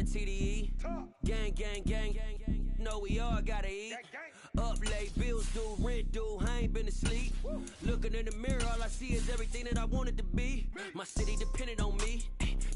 a TDE. Gang, gang, gang, gang, gang. No, we all gotta eat. Up late, bills due, rent due, I ain't been asleep. Looking in the mirror, all I see is everything that I wanted to be. My city depended on me,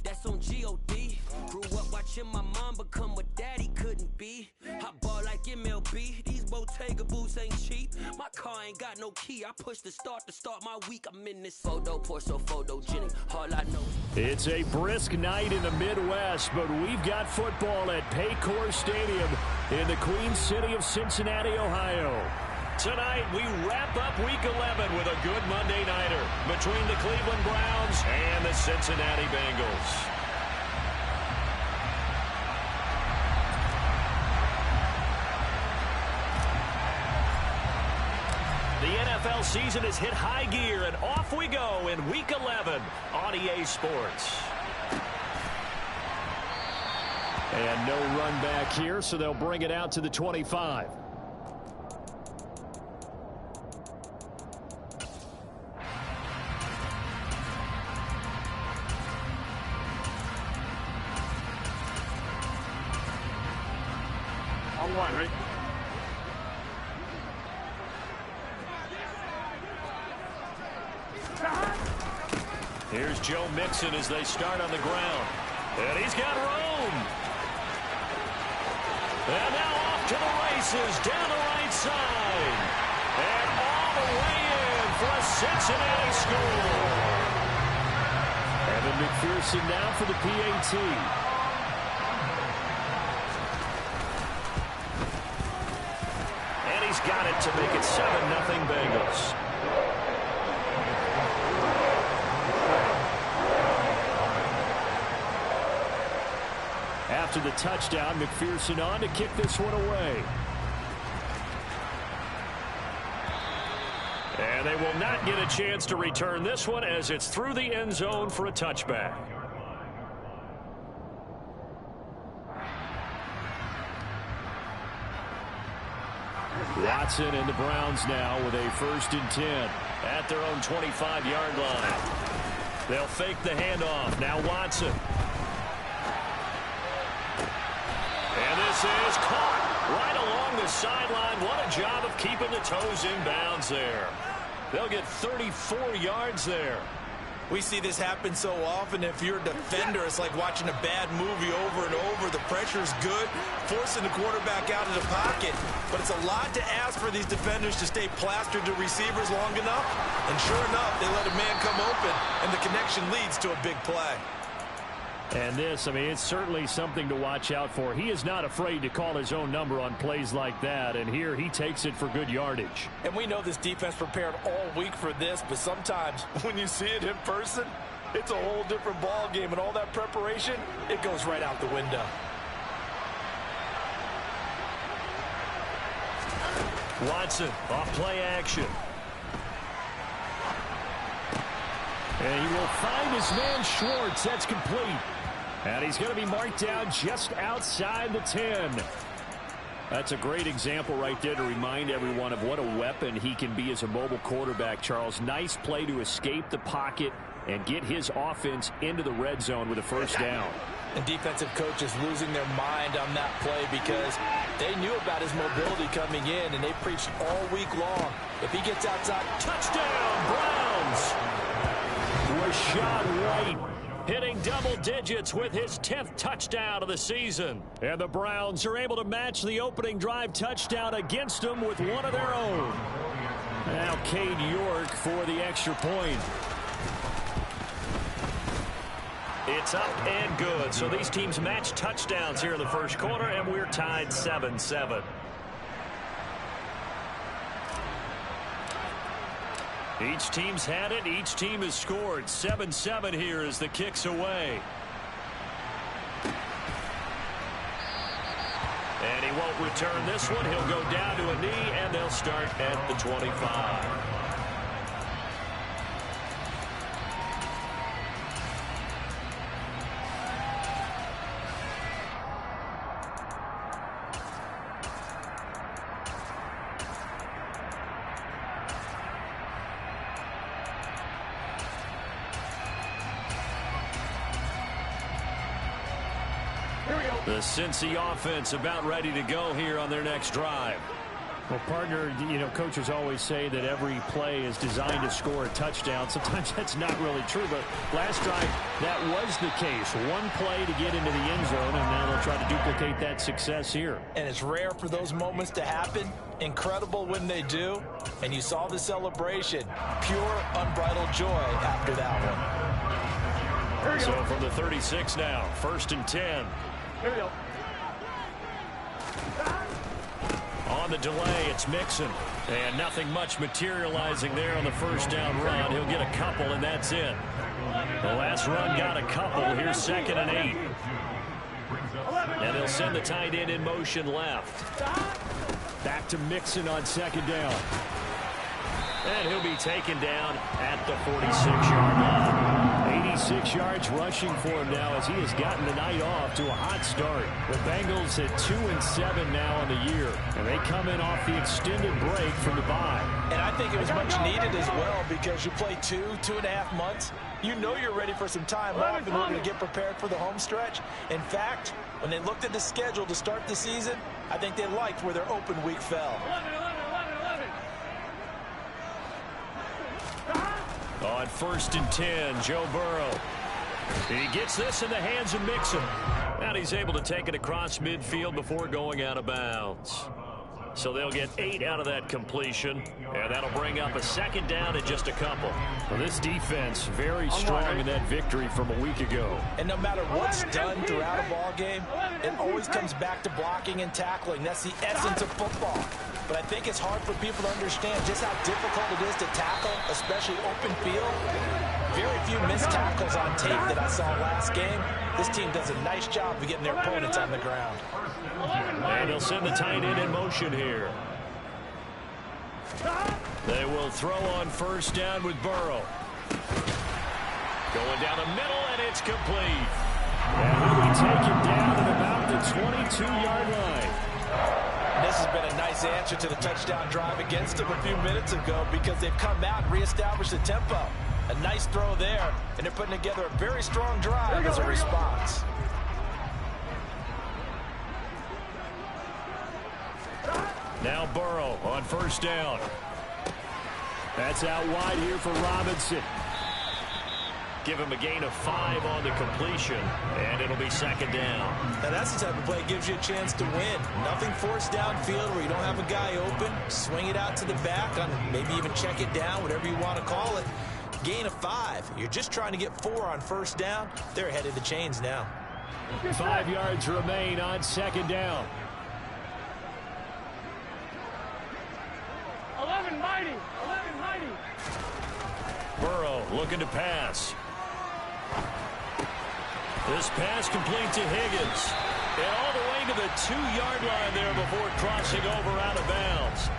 that's on G.O.D. Grew up watching my mom become what daddy couldn't be. I ball like MLB, these Bottega boots ain't cheap. My car ain't got no key, I push the start to start my week. I'm in this photo, pour so photogenic, all I know. It's a brisk night in the Midwest, but we've got football at Pact4 Stadium in the Queen City of Cincinnati, Ohio. Tonight, we wrap up Week 11 with a good Monday nighter between the Cleveland Browns and the Cincinnati Bengals. The NFL season has hit high gear, and off we go in Week 11 on EA Sports. And no run back here, so they'll bring it out to the 25. On one, right? Here's Joe Mixon as they start on the ground. And he's got room. And now off to the races down the right side. And all the way in for a Cincinnati score. Evan McPherson now for the PAT. And he's got it to make it 7-0 Bengals. After the touchdown, McPherson on to kick this one away. And they will not get a chance to return this one as it's through the end zone for a touchback. Watson and the Browns now with a 1st and 10 at their own 25-yard line. They'll fake the handoff. Now Watson. And this is caught right along the sideline. What a job of keeping the toes in bounds there. They'll get 34 yards there. We see this happen so often. If you're a defender, it's like watching a bad movie over and over. The pressure's good, forcing the quarterback out of the pocket. But it's a lot to ask for these defenders to stay plastered to receivers long enough. And sure enough, they let a man come open, and the connection leads to a big play. And this, I mean, it's certainly something to watch out for. He is not afraid to call his own number on plays like that, and here he takes it for good yardage. And we know this defense prepared all week for this, but sometimes when you see it in person, it's a whole different ball game, and all that preparation, it goes right out the window. Watson off play action. And he will find his man Schwartz. That's complete. And he's going to be marked down just outside the 10. That's a great example right there to remind everyone of what a weapon he can be as a mobile quarterback, Charles. Nice play to escape the pocket and get his offense into the red zone with a 1st down. And defensive coaches losing their mind on that play because they knew about his mobility coming in, and they preached all week long. If he gets outside, touchdown, Browns! Rashad White hitting double digits with his 10th touchdown of the season. And the Browns are able to match the opening drive touchdown against them with one of their own. Now Cade York for the extra point. It's up and good. So these teams match touchdowns here in the 1st quarter, and we're tied 7-7. Each team's had it. Each team has scored. 7-7 here as the kick's away. And he won't return this one. He'll go down to a knee, and they'll start at the 25. The Cincy offense about ready to go here on their next drive. Well, partner, you know, coaches always say that every play is designed to score a touchdown. Sometimes that's not really true, but last drive, that was the case. One play to get into the end zone, and now they'll try to duplicate that success here. And it's rare for those moments to happen. Incredible when they do. And you saw the celebration. Pure, unbridled joy after that one. So from the 36 now, 1st and 10. Here we go. On the delay, it's Mixon. And nothing much materializing there on the first down run. He'll get a couple, and that's it. The last run got a couple. Here's 2nd and 8. And they'll send the tight end in motion left. Back to Mixon on 2nd down. And he'll be taken down at the 46-yard line. 86 yards rushing for him now as he has gotten the night off to a hot start. The Bengals at 2-7 now on the year, and they come in off the extended break from the bye. And I think it was much needed as well because you play 2.5 months. You know you're ready for some time off in order to get prepared for the home stretch. In fact, when they looked at the schedule to start the season, I think they liked where their open week fell. 11. On 1st and 10, Joe Burrow. And he gets this in the hands of Mixon. And he's able to take it across midfield before going out of bounds. So they'll get 8 out of that completion. And that'll bring up a 2nd down and just a couple. Well, this defense very strong in that victory from a week ago. And no matter what's done throughout a ball game, it always comes back to blocking and tackling. That's the essence of football. But I think it's hard for people to understand just how difficult it is to tackle, especially open field. Very few missed tackles on tape that I saw last game. This team does a nice job of getting their opponents on the ground. And they'll send the tight end in motion here. They will throw on 1st down with Burrow. Going down the middle, and it's complete. And he'll be taken down at about the 22-yard line. This has been a nice answer to the touchdown drive against them a few minutes ago because they've come out and reestablished the tempo. A nice throw there, and they're putting together a very strong drive as a response. Now Burrow on 1st down. That's out wide here for Robinson. Give him a gain of 5 on the completion, and it'll be 2nd down. Now that's the type of play that gives you a chance to win. Nothing forced downfield where you don't have a guy open. Swing it out to the back, on maybe even check it down, whatever you want to call it. Gain of 5. You're just trying to get 4 on 1st down. They're ahead of the chains now. 5 yards remain on 2nd down. 11 mighty. Burrow looking to pass. This pass complete to Higgins. And all the way to the 2-yard line there before crossing over out of bounds.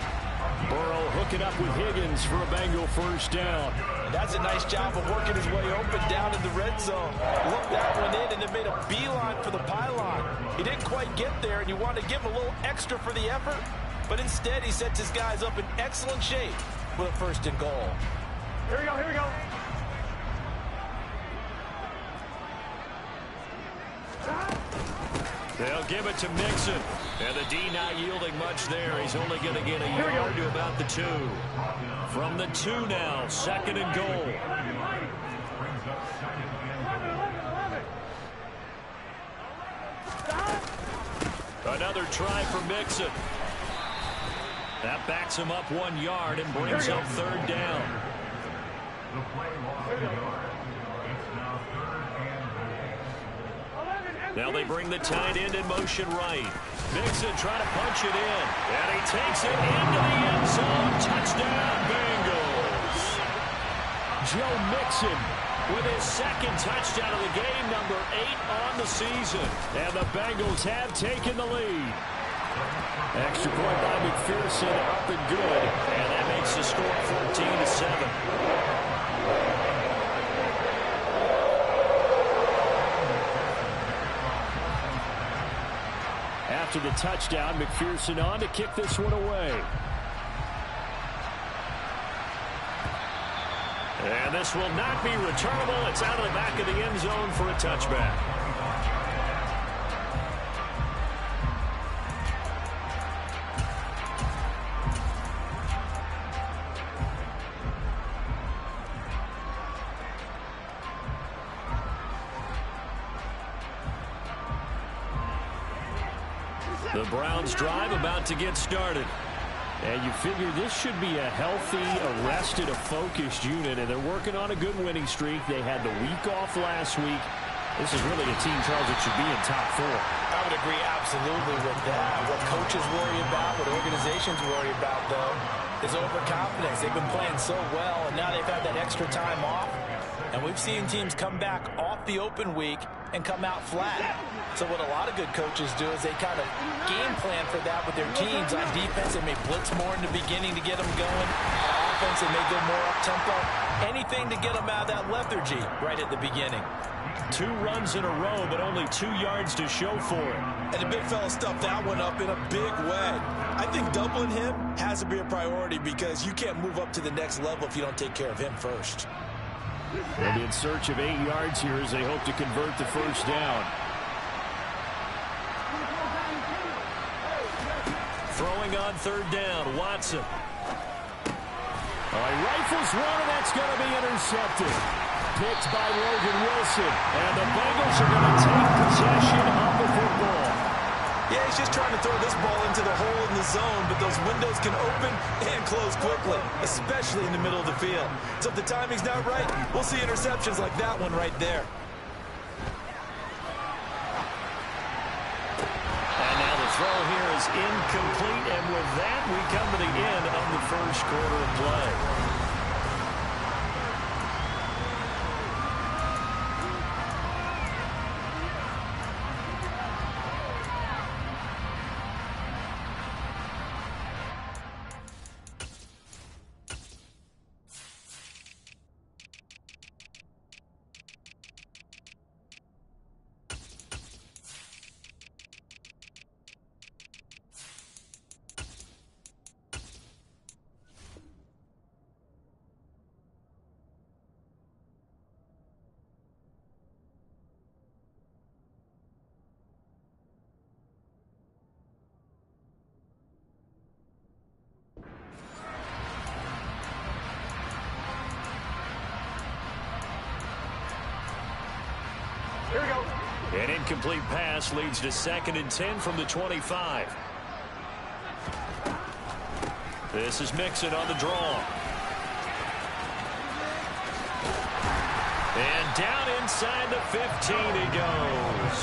Burrow hooking up with Higgins for a Bengal 1st down. And that's a nice job of working his way open down in the red zone. Looked that one in and then made a beeline for the pylon. He didn't quite get there, and you want to give him a little extra for the effort. But instead, he sets his guys up in excellent shape with a 1st and goal. Here we go. They'll give it to Mixon. And the D not yielding much there. He's only going to get a yard to about the 2. From the 2 now, 2nd and goal. Another try for Mixon. That backs him up 1 yard and brings up 3rd down. Now they bring the tight end in motion right. Mixon trying to punch it in. And he takes it into the end zone. Touchdown, Bengals. Joe Mixon with his 2nd touchdown of the game, number 8 on the season. And the Bengals have taken the lead. Extra point by McPherson, up and good. And that makes the score 14-7. After the touchdown, McPherson on to kick this one away. And this will not be returnable. It's out of the back of the end zone for a touchback. The Browns drive about to get started. And you figure this should be a healthy, arrested, a focused unit, and they're working on a good winning streak. They had the week off last week. This is really a team, Charles, that should be in top 4. I would agree absolutely with that. What coaches worry about, what organizations worry about, though, is overconfidence. They've been playing so well, and now they've had that extra time off. And we've seen teams come back off the open week and come out flat. So what a lot of good coaches do is they kind of game plan for that with their teams. On defense, they may blitz more in the beginning to get them going. On offense, they may go more up-tempo. Anything to get them out of that lethargy right at the beginning. 2 runs in a row, but only 2 yards to show for it. And the big fella stuffed that one up in a big way. I think doubling him has to be a priority because you can't move up to the next level if you don't take care of him first. They'll be in search of 8 yards here as they hope to convert the first down. Throwing on 3rd down, Watson. He rifles one, and that's going to be intercepted. Picked by Logan Wilson, and the Bengals are going to take possession of the football. Yeah, he's just trying to throw this ball into the hole in the zone, but those windows can open and close quickly, especially in the middle of the field. So if the timing's not right, we'll see interceptions like that one right there. And now the throw here is incomplete, and with that, we come to the end of the first quarter of play. Here we go. An incomplete pass leads to 2nd and 10 from the 25. This is Mixon on the draw. And down inside the 15 he goes.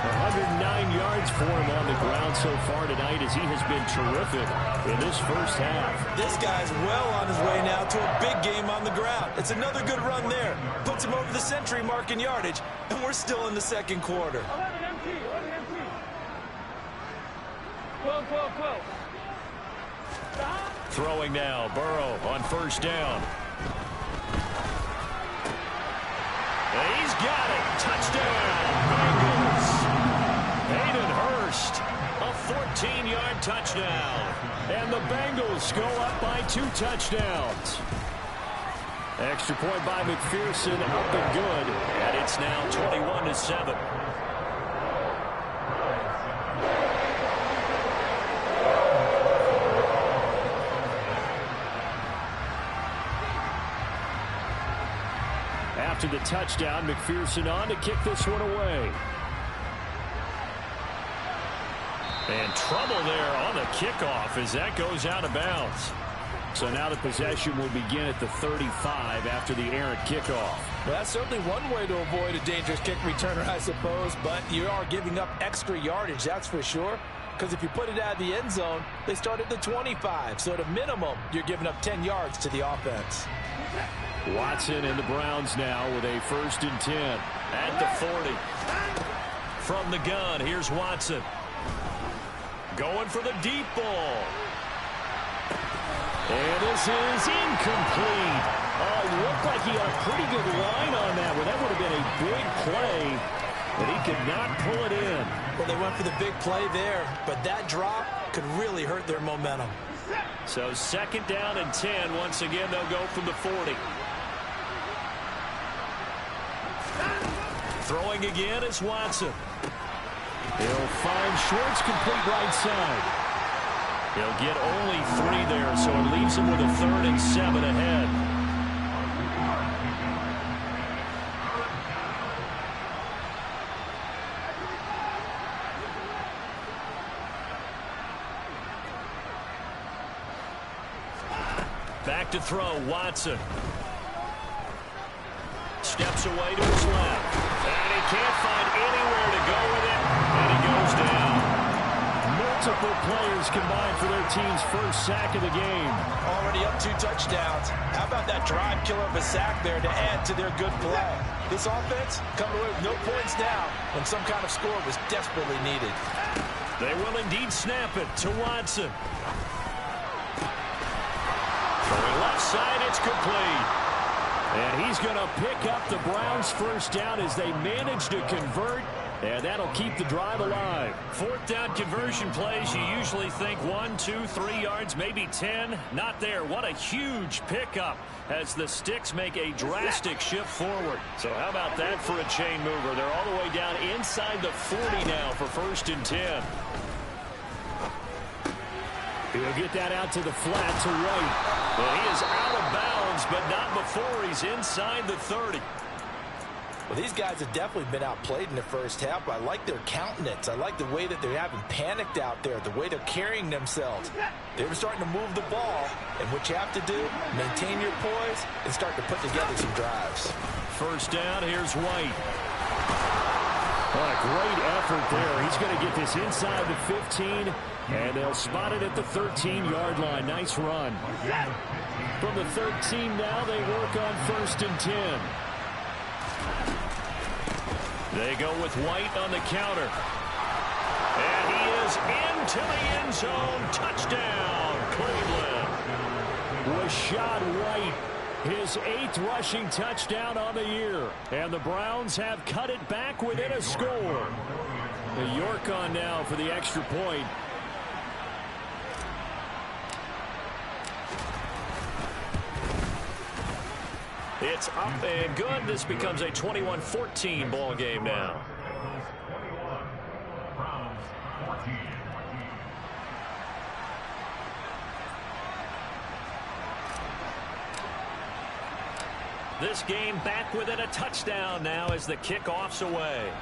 109 yards for him on the ground so far tonight as he has been terrific in this first half. This guy's well on his way now to a big game on the ground. It's another good run there. Puts him over the century mark in yardage, and we're still in the 2nd quarter. 12. Throwing now, Burrow on 1st down. He's got it. Touchdown, Bengals. Hayden Hurst, a 14-yard touchdown. And the Bengals go up by 2 touchdowns. Extra point by McPherson, up and good. And it's now 21-7. After the touchdown, McPherson on to kick this one away. And trouble there on the kickoff as that goes out of bounds. So now the possession will begin at the 35 after the errant kickoff. Well, that's certainly one way to avoid a dangerous kick returner, I suppose, but you are giving up extra yardage, that's for sure. Because if you put it out of the end zone, they start at the 25. So at a minimum, you're giving up 10 yards to the offense. Watson and the Browns now with a 1st and 10 at the 40. From the gun, here's Watson. Going for the deep ball. And this is incomplete. It looked like he had a pretty good line on that one. That would have been a big play, but he could not pull it in. Well, they went for the big play there, but that drop could really hurt their momentum. So 2nd down and 10. Once again, they'll go from the 40. Throwing again is Watson. He'll find Schwartz, complete right side. He'll get only 3 there, so it leaves him with a 3rd and 7 ahead. Back to throw, Watson. Steps away to his left. And he can't find anywhere to go with it. And he goes down. Multiple players combined for their team's first sack of the game. Already up 2 touchdowns. How about that drive killer of a sack there to add to their good play? This offense coming away with no points now when some kind of score was desperately needed. They will indeed snap it to Watson. Going left side, it's complete. And he's going to pick up the Browns' first down as they manage to convert. And that'll keep the drive alive. 4th down conversion plays, you usually think 1, 2, 3 yards, maybe 10. Not there. What a huge pickup as the Sticks make a drastic shift forward. So how about that for a chain mover? They're all the way down inside the 40 now for 1st and 10. He'll get that out to the flat to White. Well, he is out of bounds, but not before he's inside the 30. Well, these guys have definitely been outplayed in the first half. I like their countenance. I like the way that they haven't panicked out there, the way they're carrying themselves. They were starting to move the ball, and what you have to do, maintain your poise and start to put together some drives. 1st down, here's White. What a great effort there. He's going to get this inside the 15, and they'll spot it at the 13-yard line. Nice run. From the 13 now, they work on 1st and 10. They go with White on the counter. And he is into the end zone. Touchdown, Cleveland. Rashad White, his 8th rushing touchdown on the year. And the Browns have cut it back within a score. York on now for the extra point. It's up and good. This becomes a 21-14 ball game now. This game back within a touchdown now as the kickoff's away.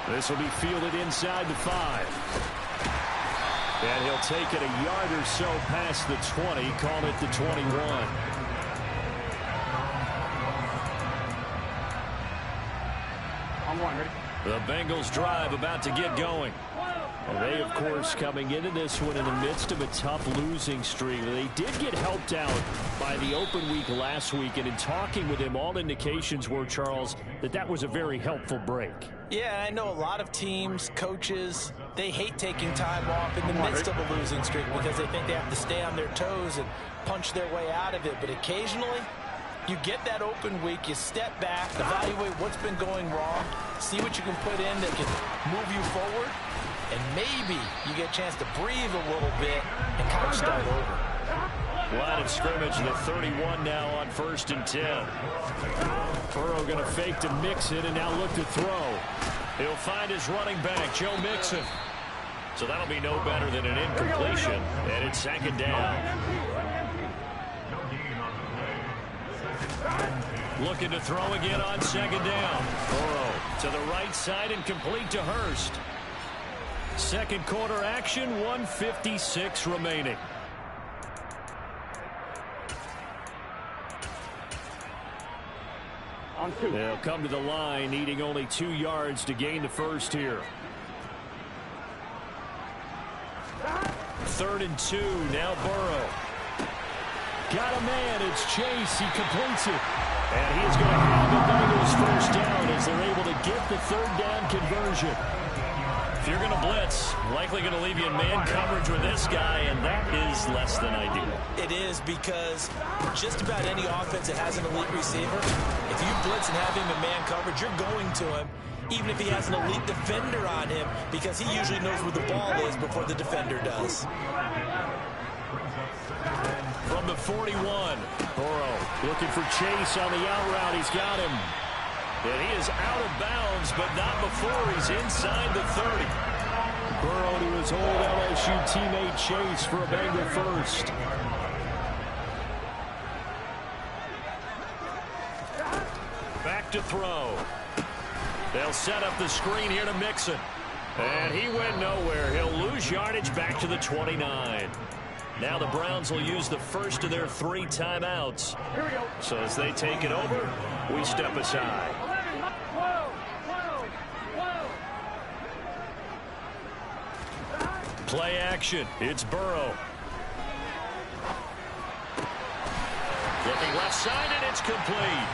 This will be fielded inside the 5. And he'll take it a yard or so past the 20, call it the 21. The Bengals drive about to get going. And they, of course, coming into this one in the midst of a tough losing streak. They did get helped out by the open week last week, and in talking with him, all indications were, Charles, that was a very helpful break. Yeah, I know a lot of teams, coaches, they hate taking time off in the midst of a losing streak because they think they have to stay on their toes and punch their way out of it. But occasionally, you get that open week, you step back, evaluate what's been going wrong, see what you can put in that can move you forward, and maybe you get a chance to breathe a little bit and kind of start over. Line of scrimmage, the 31 now on 1st and 10. Burrow going to fake to Mixon and now look to throw. He'll find his running back, Joe Mixon. So that'll be no better than an incompletion, and it's 2nd down. Looking to throw again on 2nd down. Burrow to the right side and complete to Hurst. Second quarter action, 1:56 remaining. They'll come to the line, needing only 2 yards to gain the first here. 3rd and 2, now Burrow. Got a man, it's Chase, he completes it. And he is going to have the Bengals first down as they're able to get the 3rd down conversion. If you're going to blitz, likely going to leave you in man coverage with this guy, and that is less than ideal. It is, because just about any offense that has an elite receiver, if you blitz and have him in man coverage, you're going to him, even if he has an elite defender on him, because he usually knows where the ball is before the defender does. From the 41, Burrow looking for Chase on the out route. He's got him. And he is out of bounds, but not before he's inside the 30. Burrow to his old LSU teammate Chase for a Bengal first. Back to throw. They'll set up the screen here to Mixon. And he went nowhere. He'll lose yardage back to the 29. Now the Browns will use the first of their 3 timeouts. Here we go. So as they take it over, we step aside. 12. Play action. It's Burrow. Looking left side, and it's complete.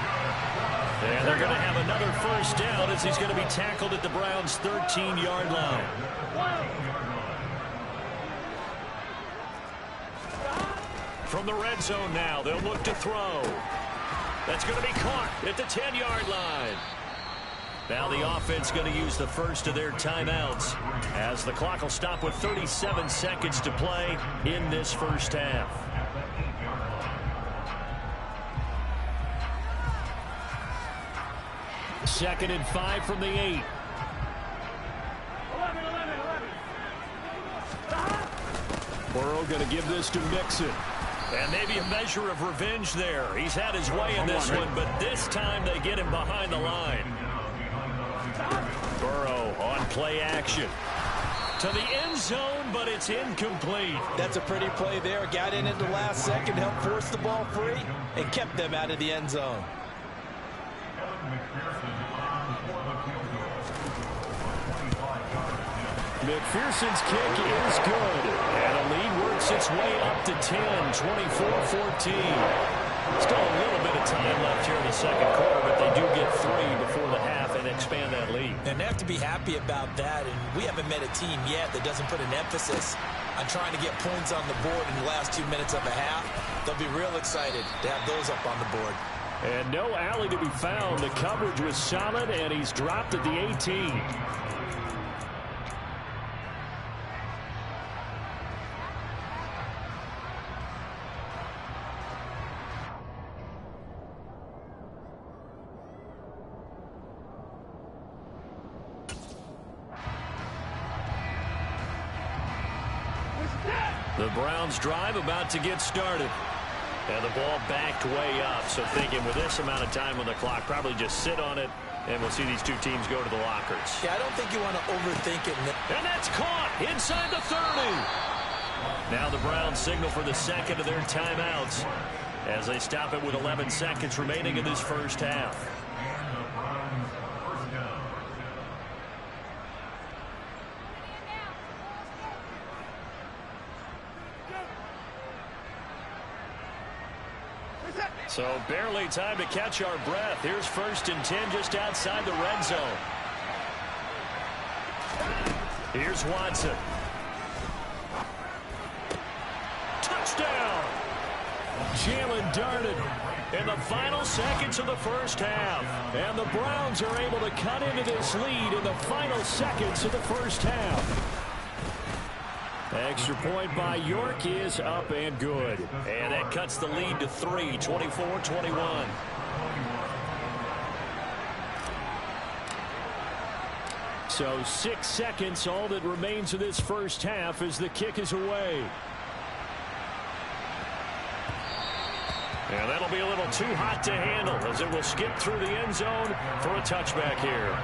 And they're going to have another first down as he's going to be tackled at the Browns' 13-yard line. From the red zone now, they'll look to throw. That's going to be caught at the 10-yard line. Now the offense going to use the first of their timeouts as the clock will stop with 37 seconds to play in this first half. Second and 5 from the 8. 11. Burrow going to give this to Mixon. And maybe a measure of revenge there. He's had his way in this one, but this time they get him behind the line. Burrow on play action. To the end zone, but it's incomplete. That's a pretty play there. Got in at the last second, helped force the ball free, and kept them out of the end zone. McPherson's kick is good. And a lead works its way up to 10, 24-14. Still a little bit of time left here in the second quarter, but they do get 3 before the half and expand that lead. And they have to be happy about that. And we haven't met a team yet that doesn't put an emphasis on trying to get points on the board in the last 2 minutes of a half. They'll be real excited to have those up on the board. And no alley to be found. The coverage was solid, and he's dropped at the 18. The Browns drive about to get started. And the ball backed way up. So thinking with this amount of time on the clock, probably just sit on it, and we'll see these two teams go to the lockers. Yeah, I don't think you want to overthink it. And that's caught inside the 30. Now the Browns signal for the second of their timeouts as they stop it with 11 seconds remaining in this first half. So barely time to catch our breath. Here's 1st and 10 just outside the red zone. Here's Watson. Touchdown! Jalen darted in the final seconds of the first half. And the Browns are able to cut into this lead in the final seconds of the first half. Extra point by York is up and good. And that cuts the lead to 3, 24-21. So 6 seconds, all that remains of this first half as the kick is away. And that'll be a little too hot to handle as it will skip through the end zone for a touchback here.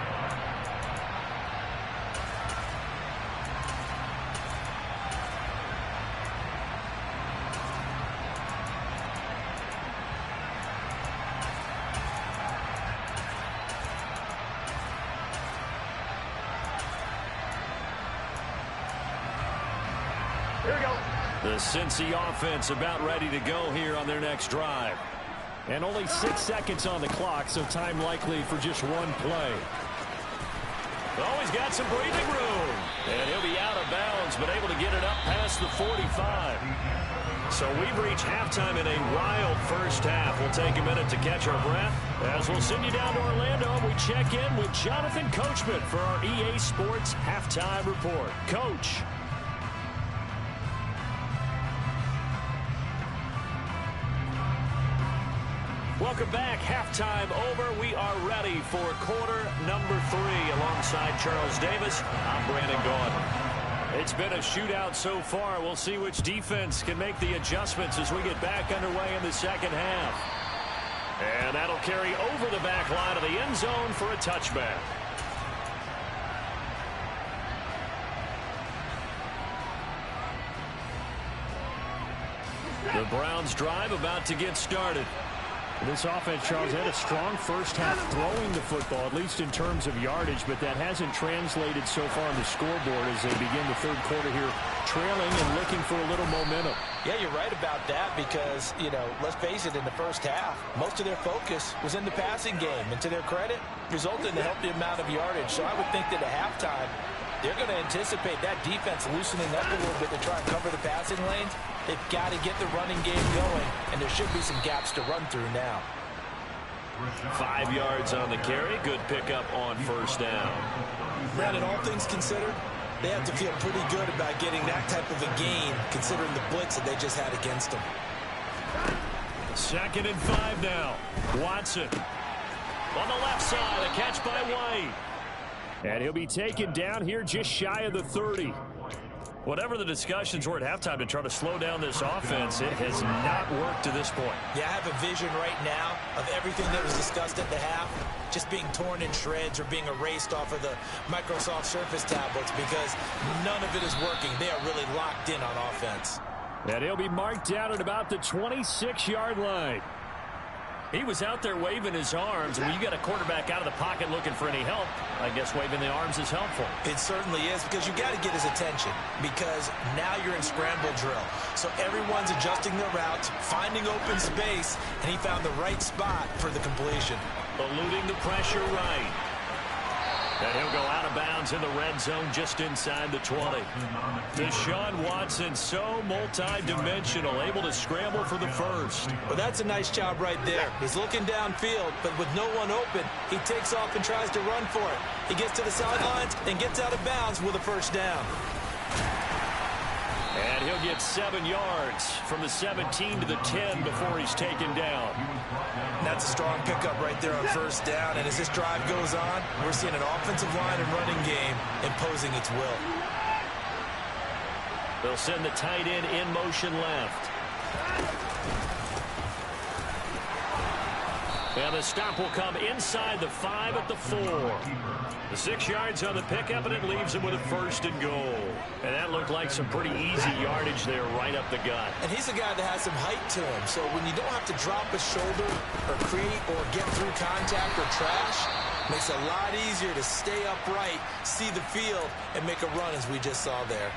The Cincy offense about ready to go here on their next drive. And only 6 seconds on the clock, so time likely for just one play. Oh, he's got some breathing room. And he'll be out of bounds, but able to get it up past the 45. So we've reached halftime in a wild first half. We'll take a minute to catch our breath as we'll send you down to Orlando and we check in with Jonathan Coachman for our EA Sports Halftime Report. Coach. Welcome back. Halftime over. We are ready for quarter number 3 alongside Charles Davis. I'm Brandon Gaudin. It's been a shootout so far. We'll see which defense can make the adjustments as we get back underway in the second half. And that'll carry over the back line of the end zone for a touchback. The Browns drive about to get started. This offense, Charles, had a strong first half throwing the football, at least in terms of yardage, but that hasn't translated so far on the scoreboard as they begin the third quarter here, trailing and looking for a little momentum. Yeah, you're right about that because, you know, let's face it, in the first half, most of their focus was in the passing game. And to their credit, resulted in a healthy amount of yardage. So I would think that at halftime, they're going to anticipate that defense loosening up a little bit to try and cover the passing lanes. They've got to get the running game going, and there should be some gaps to run through now. 5 yards on the carry. Good pickup on first down. Brandon, all things considered, they have to feel pretty good about getting that type of a gain, considering the blitz that they just had against them. 2nd and 5 now. Watson on the left side. A catch by White. And he'll be taken down here just shy of the 30. Whatever the discussions were at halftime to try to slow down this offense, it has not worked to this point. Yeah, I have a vision right now of everything that was discussed at the half just being torn in shreds or being erased off of the Microsoft Surface tablets because none of it is working. They are really locked in on offense. And he'll be marked down at about the 26-yard line. He was out there waving his arms, and when you got a quarterback out of the pocket looking for any help, I guess waving the arms is helpful. It certainly is, because you got to get his attention, because now you're in scramble drill. So everyone's adjusting their routes, finding open space, and he found the right spot for the completion. Eluding the pressure right. And he'll go out of bounds in the red zone just inside the 20. Deshaun Watson, so multi-dimensional, able to scramble for the first. Well, that's a nice job right there. He's looking downfield, but with no one open, he takes off and tries to run for it. He gets to the sidelines and gets out of bounds with a first down. And he'll get 7 yards from the 17 to the 10 before he's taken down. That's a strong pickup right there on first down. And as this drive goes on, we're seeing an offensive line and running game imposing its will. They'll send the tight end in motion left. And the stop will come inside the 5 at the 4. The 6 yards on the pickup, and it leaves him with a 1st and goal. And that looked like some pretty easy yardage there right up the gut. And he's a guy that has some height to him. So when you don't have to drop a shoulder or create or get through contact or trash, it makes it a lot easier to stay upright, see the field, and make a run as we just saw there.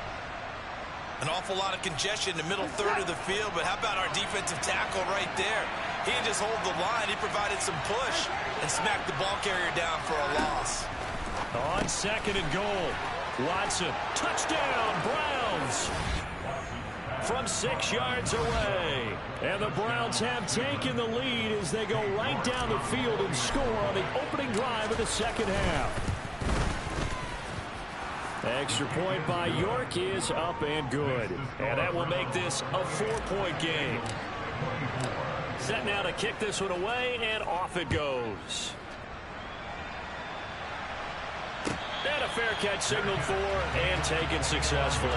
An awful lot of congestion in the middle third of the field, but how about our defensive tackle right there? He didn't just hold the line, he provided some push and smacked the ball carrier down for a loss. On 2nd and goal, Watson, touchdown, Browns! From 6 yards away. And the Browns have taken the lead as they go right down the field and score on the opening drive of the second half. Extra point by York is up and good. And that will make this a 4-point game. Set now to kick this one away, and off it goes. And a fair catch signaled for and taken successfully.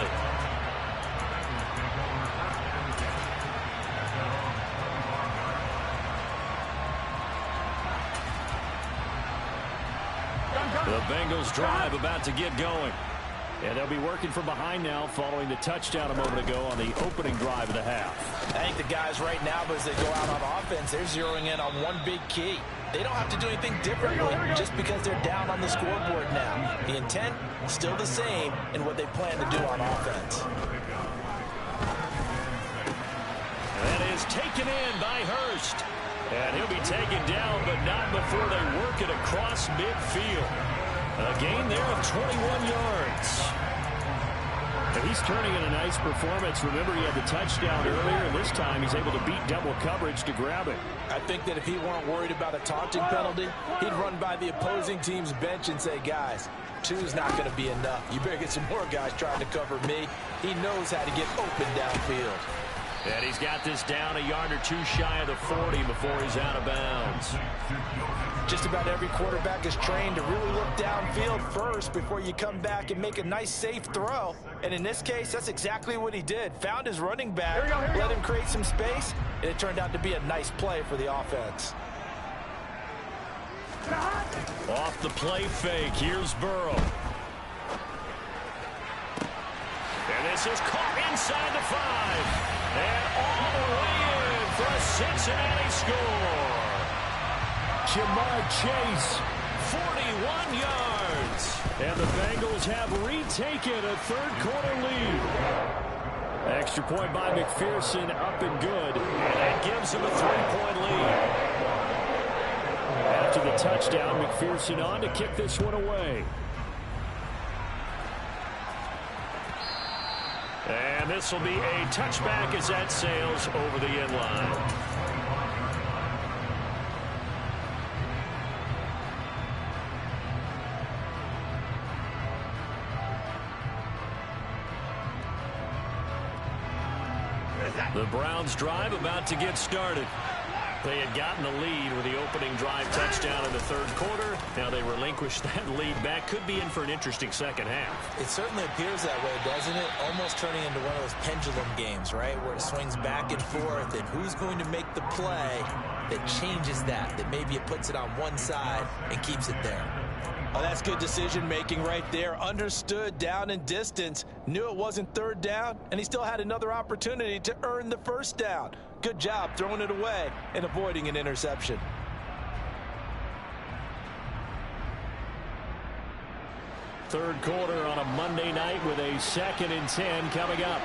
The Bengals drive about to get going. And they'll be working from behind now following the touchdown a moment ago on the opening drive of the half. I think the guys right now, as they go out on offense, they're zeroing in on one big key. They don't have to do anything differently just because they're down on the scoreboard now. The intent, still the same in what they plan to do on offense. That is taken in by Hurst. And he'll be taken down, but not before they work it across midfield. A gain there of 21 yards. And he's turning in a nice performance. Remember, he had the touchdown earlier, and this time he's able to beat double coverage to grab it. I think that if he weren't worried about a taunting penalty, he'd run by the opposing team's bench and say, guys, 2's not going to be enough. You better get some more guys trying to cover me. He knows how to get open downfield. And he's got this down a yard or two shy of the 40 before he's out of bounds. Just about every quarterback is trained to really look downfield first before you come back and make a nice, safe throw. And in this case, that's exactly what he did. Found his running back, let him create some space, and it turned out to be a nice play for the offense. Off the play fake, here's Burrow. And this is caught inside the 5. And all the way in for a Cincinnati score. Jamar Chase, 41 yards. And the Bengals have retaken a third-quarter lead. Extra point by McPherson, up and good. And that gives them a 3-point lead. After the touchdown, McPherson on to kick this one away. And this will be a touchback as that sails over the end line. The Browns drive about to get started. They had gotten the lead with the opening drive touchdown in the third quarter. Now they relinquished that lead back. Could be in for an interesting second half. It certainly appears that way, doesn't it? Almost turning into one of those pendulum games, right? Where it swings back and forth, and who's going to make the play that changes that maybe it puts it on one side and keeps it there. Oh, that's good decision-making right there. Understood down and distance. Knew it wasn't third down, and he still had another opportunity to earn the first down. Good job throwing it away and avoiding an interception. Third quarter on a Monday night with a 2nd and 10 coming up.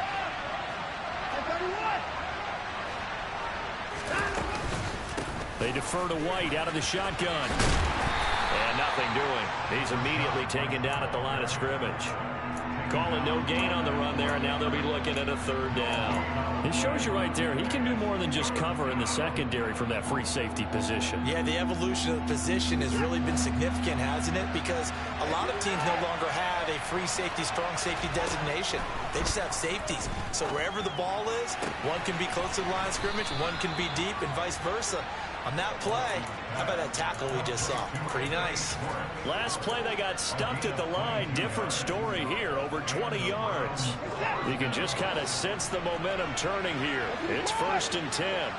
They defer to White out of the shotgun. And nothing doing. He's immediately taken down at the line of scrimmage. Calling no gain on the run there, and now they'll be looking at a third down. It shows you right there, he can do more than just cover in the secondary from that free safety position. Yeah, the evolution of the position has really been significant, hasn't it? Because a lot of teams no longer have a free safety, strong safety designation. They just have safeties. So wherever the ball is, one can be close to the line of scrimmage, one can be deep, and vice versa. On that play, how about that tackle we just saw? Pretty nice. Last play, they got stuffed at the line. Different story here, over 20 yards. You can just kind of sense the momentum turning here. It's 1st and 10.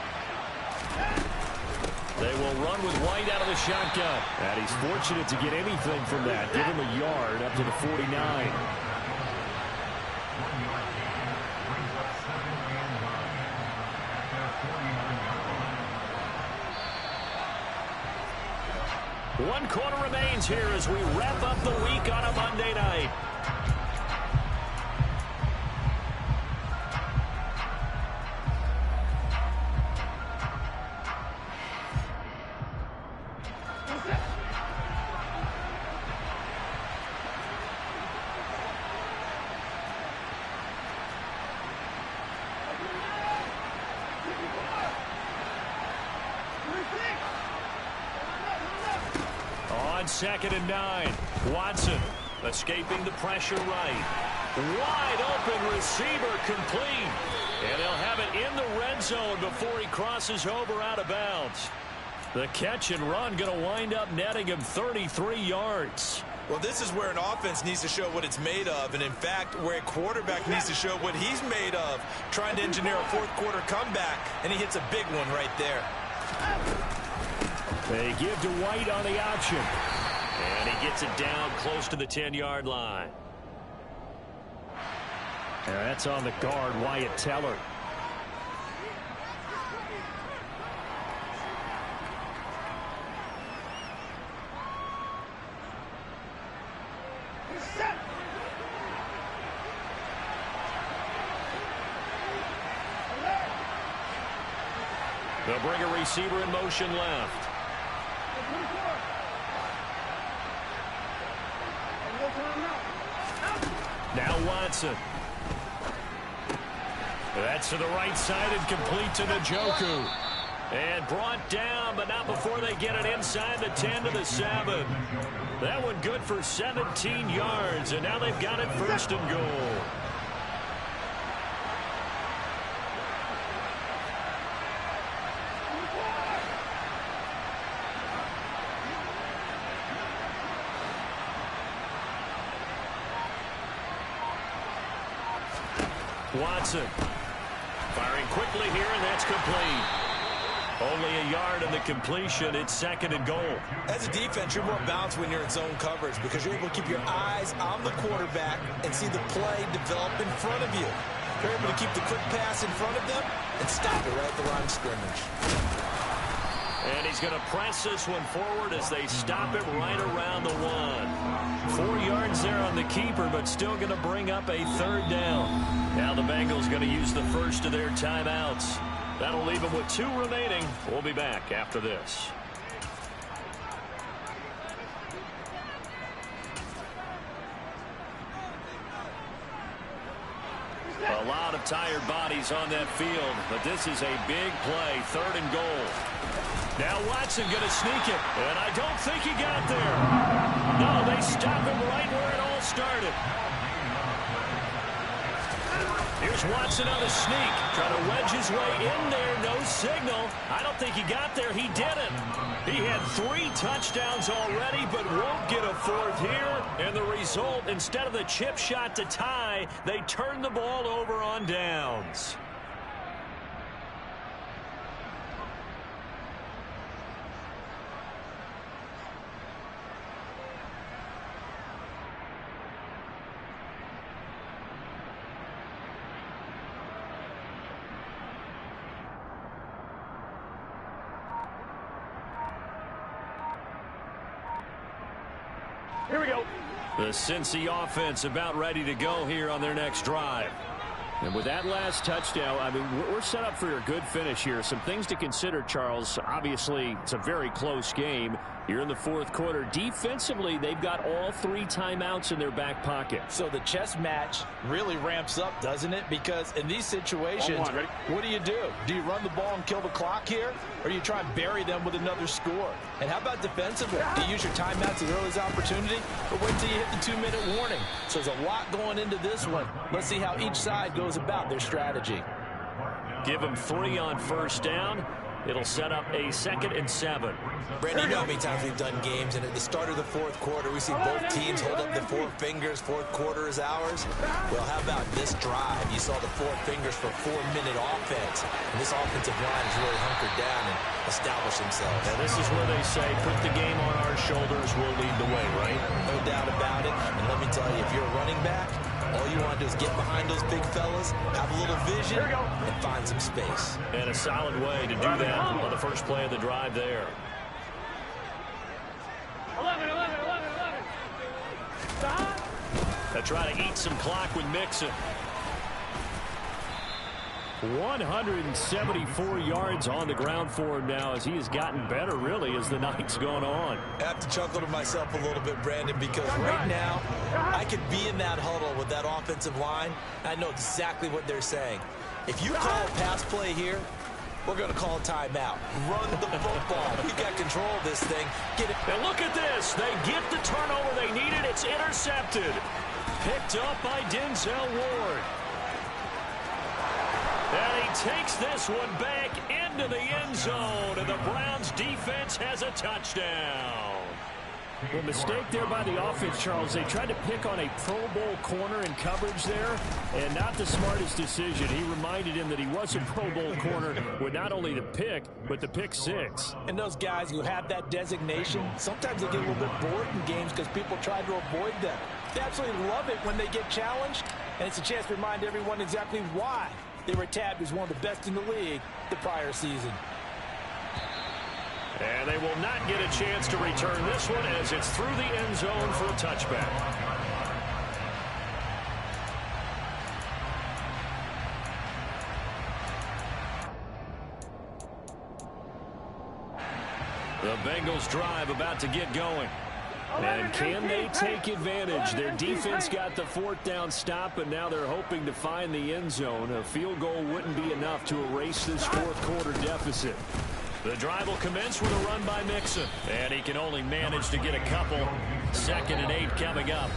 They will run with White out of the shotgun. And he's fortunate to get anything from that. Give him a yard up to the 49. One quarter remains here as we wrap up the week on a Monday night. On 2nd and 9, Watson escaping the pressure right. Wide open receiver complete. And they'll have it in the red zone before he crosses over out of bounds. The catch and run going to wind up netting him 33 yards. Well, this is where an offense needs to show what it's made of. And, in fact, where a quarterback needs to show what he's made of, trying to engineer a fourth-quarter comeback. And he hits a big one right there. They give to White on the option. And he gets it down close to the 10-yard line. And that's on the guard, Wyatt Teller. They'll bring a receiver in motion left. Now Watson. That's to the right side and complete to Njoku. And brought down, but not before they get it inside the 10 to the 7. That one good for 17 yards, and now they've got it 1st and goal. Watson firing quickly here, and that's complete. Only a yard in the completion. It's 2nd and goal. As a defense, you're more balanced when you're in zone coverage because you're able to keep your eyes on the quarterback and see the play develop in front of you. They're able to keep the quick pass in front of them and stop it right at the line of scrimmage. And he's going to press this one forward as they stop it right around the 1. 4 yards there on the keeper, but still going to bring up a third down. Now the Bengals going to use the first of their timeouts. That'll leave them with 2 remaining. We'll be back after this. A lot of tired bodies on that field, but this is a big play, 3rd and goal. Now Watson going to sneak it, and I don't think he got there. No, they stop him right where it all started. Here's Watson on a sneak, trying to wedge his way in there, no signal. I don't think he got there. He didn't. He had 3 touchdowns already, but won't get a 4th here. And the result, instead of the chip shot to tie, they turn the ball over on downs. Here we go. The Cincy offense about ready to go here on their next drive. And with that last touchdown, I mean, we're set up for a good finish here. Some things to consider, Charles. Obviously, it's a very close game. You're in the 4th quarter. Defensively, they've got all 3 timeouts in their back pocket. So the chess match really ramps up, doesn't it? Because in these situations, what do? Do you run the ball and kill the clock here? Or do you try and bury them with another score? And how about defensively? Do you use your timeouts as early as opportunity? Or wait until you hit the 2-minute warning? So there's a lot going into this one. Let's see how each side goes about their strategy. Give them 3 on 1st down. It'll set up a 2nd and 7. Brandon, you know how many times we've done games, and at the start of the 4th quarter, we see both teams hold up the 4 fingers. 4th quarter is ours. Well, how about this drive? You saw the 4 fingers for 4-minute offense. And this offensive line has really hunkered down and established themselves. Now, this is where they say, put the game on our shoulders, we'll lead the way, right? No doubt about it. And let me tell you, if you're a running back, all you want to do is get behind those big fellas, have a little vision, and find some space. And a solid way to do that on the first play of the drive there. 11. They try to eat some clock with Mixon. 174 yards on the ground for him now as he has gotten better, really, as the night's gone on. I have to chuckle to myself a little bit, Brandon, because right now I could be in that huddle with that offensive line. I know exactly what they're saying. If you call a pass play here, we're going to call a timeout. Run the football. We've got control of this thing. Get it. And look at this. They get the turnover they needed. It's intercepted. Picked up by Denzel Ward. And he takes this one back into the end zone, and the Browns defense has a touchdown. Well, mistake there by the offense, Charles. They tried to pick on a Pro Bowl corner in coverage there, and not the smartest decision. He reminded him that he was a Pro Bowl corner with not only the pick, but the pick 6. And those guys who have that designation, sometimes they get a little bit bored in games because people try to avoid them. They absolutely love it when they get challenged, and it's a chance to remind everyone exactly why they were tabbed as one of the best in the league the prior season. And they will not get a chance to return this one as it's through the end zone for a touchback. The Bengals drive about to get going. And can they take advantage? Their defense got the 4th down stop, and now they're hoping to find the end zone. A field goal wouldn't be enough to erase this 4th quarter deficit. The drive will commence with a run by Mixon. And he can only manage to get a couple. 2nd and 8 coming up.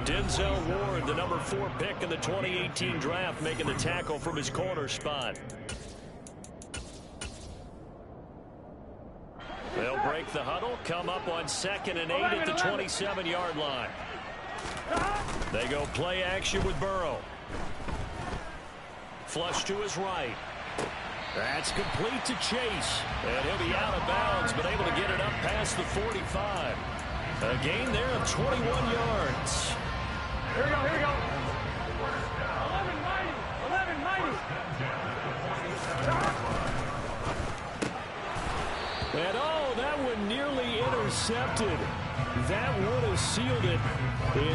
Denzel Ward, the number 4 pick in the 2018 draft, making the tackle from his corner spot. They'll break the huddle, come up on 2nd and 8 at the 27-yard line. They go play action with Burrow. Flush to his right. That's complete to Chase. And he'll be out of bounds, but able to get it up past the 45. A gain there of 21 yards. Here we go. And oh, that one nearly intercepted. That would have sealed it.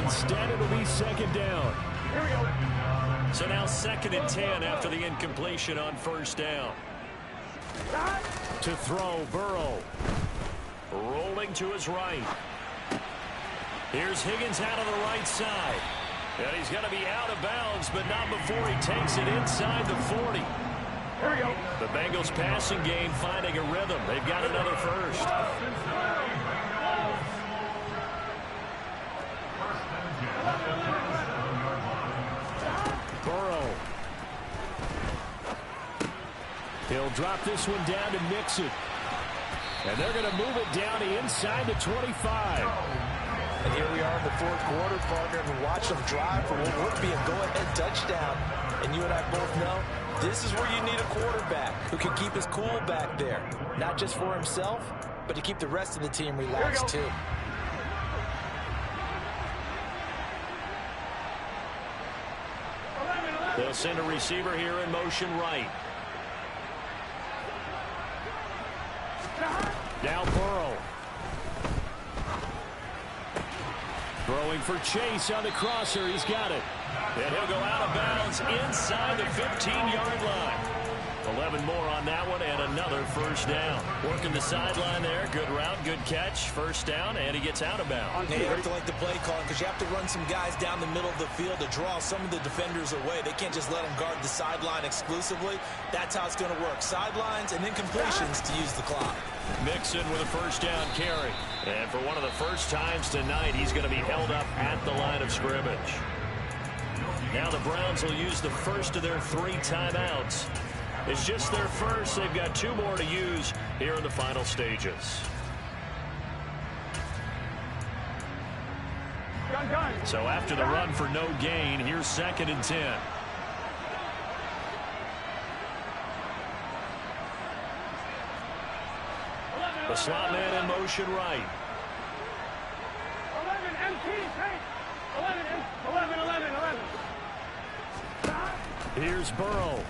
Instead, it'll be second down. Here we go. So now 2nd and 10 after the incompletion on first down. To throw, Burrow. Rolling to his right. Here's Higgins out of the right side. And he's going to be out of bounds, but not before he takes it inside the 40. Here we go. The Bengals passing game finding a rhythm. They've got another first. Burrow. He'll drop this one down to Mixon. And they're going to move it down to inside the 25. And here we are in the 4th quarter, partner, and watch them drive for what would be a go-ahead touchdown. And you and I both know this is where you need a quarterback who can keep his cool back there. Not just for himself, but to keep the rest of the team relaxed too. They'll send a receiver here in motion right. Now Burrow. Throwing for Chase on the crosser. He's got it. And he'll go out of bounds inside the 15-yard line. 11 more on that one and another first down. Working the sideline there. Good route, good catch. First down, and he gets out of bounds. Yeah, you have to like the play call because you have to run some guys down the middle of the field to draw some of the defenders away. They can't just let them guard the sideline exclusively. That's how it's going to work. Sidelines and incompletions to use the clock. Mixon with a first down carry. And for one of the first times tonight, he's going to be held up at the line of scrimmage. Now the Browns will use the first of their 3 timeouts. It's just their first. They've got 2 more to use here in the final stages. Gun. So after the run for no gain, here's 2nd and 10. The slot man in motion right. 11 MT, 11. Here's Burrow.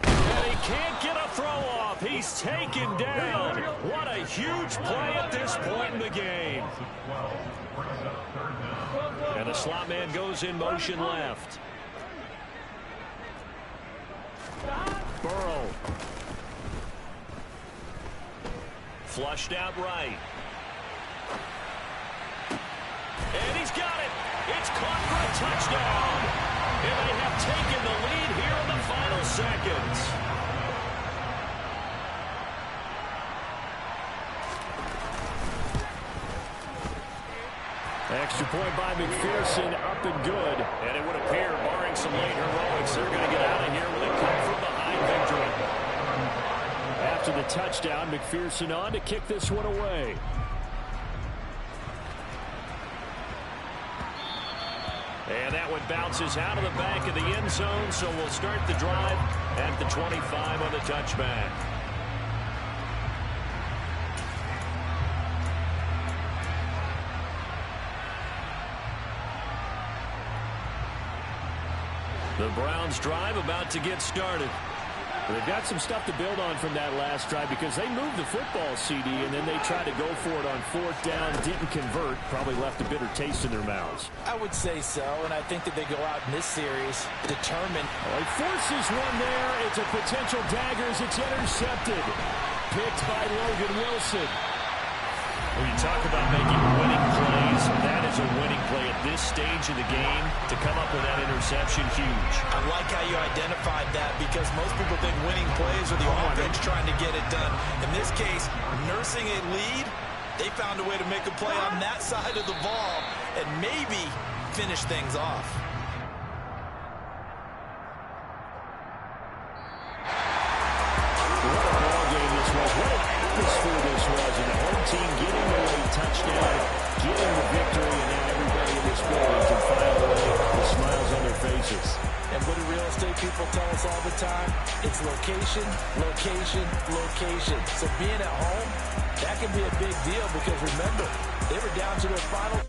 And he can't get a throw off. He's taken down. What a huge play at this point in the game. And the slot man goes in motion left. Burrow. Flushed out right. And he's got it. It's caught for a touchdown. And they have taken the lead here in the final seconds. Extra point by McPherson, up and good. And it would appear, barring some late heroics, they're going to get out of here with a come-from-behind victory. After the touchdown, McPherson on to kick this one away. And that one bounces out of the back of the end zone, so we'll start the drive at the 25 on the touchback. The Browns drive about to get started. They've got some stuff to build on from that last drive because they moved the football, CD, and then they tried to go for it on 4th down, didn't convert, probably left a bitter taste in their mouths. I would say so, and I think that they go out in this series determined. Oh, he forces one there. It's a potential dagger as it's intercepted. Picked by Logan Wilson. When you talk about making winning plays, that is a winning play at this stage of the game. To come up with that interception, huge. I like how you identified that because most people think winning plays are the offense trying to get it done. In this case, nursing a lead, they found a way to make a play on that side of the ball and maybe finish things off. What a ball game this was. What an atmosphere this was. And the home team getting the late touchdown, getting the victory, and now everybody in this building can file away with smiles on their faces. And what do real estate people tell us all the time? It's location, location, location. So being at home, that can be a big deal because remember, they were down to their final